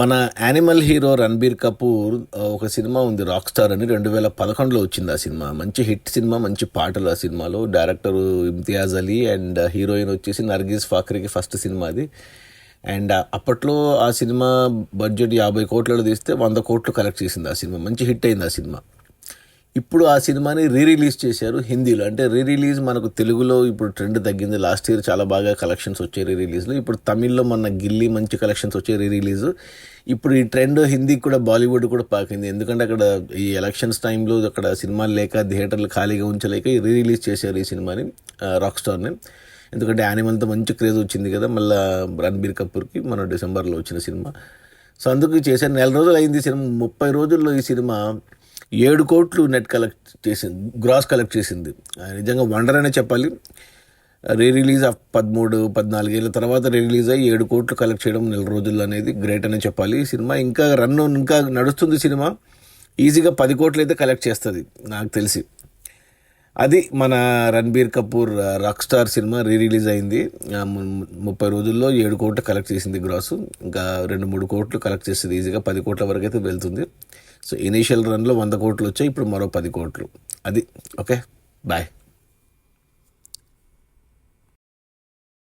మన animal hero Ranbir Kapoor ఒక cinema ఉంది రాక్ స్టార్ అని 2011లో వచ్చింది ఆ సినిమా. మంచి హిట్ సినిమా, మంచి పాటలు ఆ సినిమాలో. Director Imtiaz Ali and heroine వచ్చేసి నర్గీస్ ఫాక్రీకి ఫస్ట్ సినిమా అది. అండ్ అప్పట్లో ఆ సినిమా బడ్జెట్ 50 కోట్లలో తీస్తే 100 కోట్లు కలెక్ట్ చేసింది ఆ సినిమా. మంచి హిట్ అయింది ఆ సినిమా. ఇప్పుడు ఆ సినిమాని రిలీజ్ చేశారు హిందీలో. అంటే రిలీజ్ మనకు తెలుగులో ఇప్పుడు ట్రెండ్ తగ్గింది. లాస్ట్ ఇయర్ చాలా బాగా కలెక్షన్స్ వచ్చాయి రిలీజ్లో. ఇప్పుడు తమిళ్లో మన గిల్లీ మంచి కలెక్షన్స్ వచ్చాయి రిలీజ్. ఇప్పుడు ఈ ట్రెండ్ హిందీకి కూడా, బాలీవుడ్ కూడా పాకింది. ఎందుకంటే అక్కడ ఈ ఎలక్షన్స్ టైంలో అక్కడ సినిమాలు లేక థియేటర్లు ఖాళీగా ఉంచలేక రిలీజ్ చేశారు ఈ సినిమాని, రాక్ స్టార్ని. ఎందుకంటే యానిమల్తో మంచి క్రేజ్ వచ్చింది కదా మళ్ళీ రణబీర్ కపూర్కి, మన డిసెంబర్లో వచ్చిన సినిమా. సో అందుకు చేశారు. 4 రోజులు అయింది ఈ సినిమా. 30 రోజుల్లో ఈ సినిమా 7 కోట్లు నెట్ కలెక్ట్ చేసింది, గ్రాస్ కలెక్ట్ చేసింది. నిజంగా వండర్ అనే చెప్పాలి. రిలీజ్ 13-14 ఏళ్ళ తర్వాత రిలీజ్ అయ్యి 7 కోట్లు కలెక్ట్ చేయడం 4 రోజుల్లో అనేది గ్రేట్ అనే చెప్పాలి. ఈ సినిమా ఇంకా ఇంకా నడుస్తుంది. సినిమా ఈజీగా 10 కోట్లు అయితే కలెక్ట్ చేస్తుంది నాకు తెలిసి. అది మన Ranbir Kapoor rock star cinema release అయింది. 30 రోజుల్లో 7 కోట్లు కలెక్ట్ చేసింది గ్రాస్. ఇంకా 2-3 కోట్లు కలెక్ట్ చేస్తుంది ఈజీగా. 10 కోట్ల వరకు అయితే వెళ్తుంది. సో ఇనీషియల్ రన్లో 100 కోట్లు వచ్చాయి, ఇప్పుడు మరో 10 కోట్లు. అది ఓకే. బాయ్.